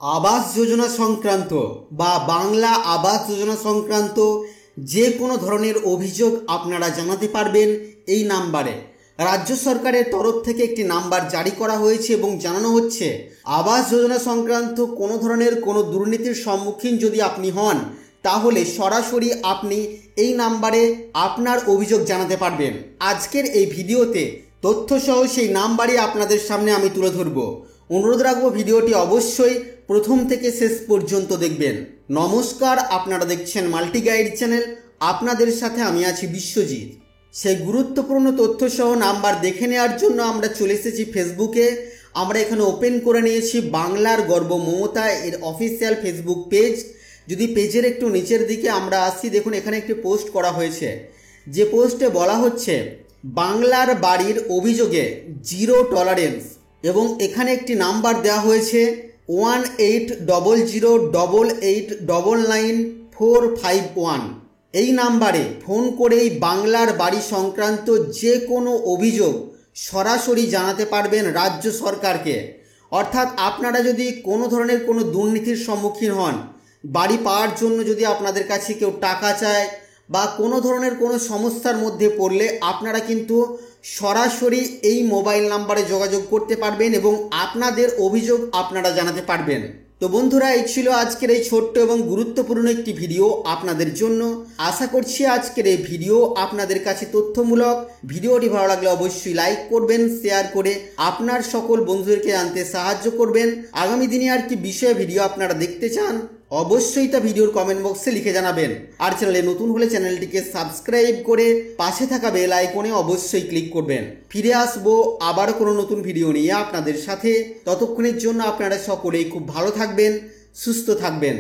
আবাস যোজনা সংক্রান্ত বা বাংলা আবাস যোজনা সংক্রান্ত যে কোনো ধরনের অভিযোগ আপনারা জানাতে পারবেন এই নাম্বারে। রাজ্য সরকারের তরফ থেকে একটি নাম্বার জারি করা হয়েছে এবং জানানো হচ্ছে আবাস যোজনা সংক্রান্ত কোনো ধরনের কোনো দুর্নীতির সম্মুখীন যদি আপনি হন তাহলে সরাসরি আপনি এই নাম্বারে আপনার অভিযোগ জানাতে পারবেন। আজকের এই ভিডিওতে তথ্যসহ সেই নাম্বারই আপনাদের সামনে আমি তুলে ধরব। অনুরোধ রাখবো ভিডিওটি অবশ্যই প্রথম থেকে শেষ পর্যন্ত দেখবেন। নমস্কার, আপনারা দেখছেন মাল্টি গাইড চ্যানেল, আপনাদের সাথে আমি আছি বিশ্বজিৎ। সেই গুরুত্বপূর্ণ তথ্যসহ নাম্বার দেখে নেওয়ার জন্য আমরা চলে এসেছি ফেসবুকে। আমরা এখানে ওপেন করে নিয়েছি বাংলার গর্ব মমতা এর অফিসিয়াল ফেসবুক পেজ। যদি পেজের একটু নিচের দিকে আমরা আসি, দেখুন এখানে একটি পোস্ট করা হয়েছে, যে পোস্টে বলা হচ্ছে বাংলার বাড়ির অভিযোগে জিরো টলারেন্স, এবং এখানে একটি নাম্বার দেওয়া হয়েছে 180088999451। এই নাম্বারে ফোন করেই বাংলার বাড়ি সংক্রান্ত যে কোনো অভিযোগ সরাসরি জানাতে পারবেন রাজ্য সরকারকে। অর্থাৎ আপনারা যদি কোনো ধরনের কোনো দুর্নীতির সম্মুখীন হন, বাড়ি পাওয়ার জন্য যদি আপনাদের কাছে কেউ টাকা চায় বা কোনো ধরনের কোনো সমস্যার মধ্যে পড়লে আপনারা কিন্তু সরাসরি এই মোবাইল নাম্বারে যোগাযোগ করতে পারবেন এবং আপনাদের অভিযোগ আপনারা জানাতে পারবেন। তো বন্ধুরা, এই ছিল আজকের এই ছোট্ট এবং গুরুত্বপূর্ণ একটি ভিডিও আপনাদের জন্য। আশা করছি আজকের এই ভিডিও আপনাদের কাছে তথ্যমূলক। ভিডিওটি ভালো লাগলে অবশ্যই লাইক করবেন, শেয়ার করে আপনার সকল বন্ধুদেরকে জানতে সাহায্য করবেন। আগামী দিনে আর কি বিষয়ে ভিডিও আপনারা দেখতে চান অবশ্যই তা ভিডিওর কমেন্ট বক্সে লিখে জানাবেন। আর চ্যানেলে নতুন হলে চ্যানেলটিকে সাবস্ক্রাইব করে পাশে থাকা বেল আইকনে অবশ্যই ক্লিক করবেন। ফিরে আসবো আবারও কোনো নতুন ভিডিও নিয়ে আপনাদের সাথে। ততক্ষণের জন্য আপনারা সকলেই খুব ভালো থাকবেন, সুস্থ থাকবেন।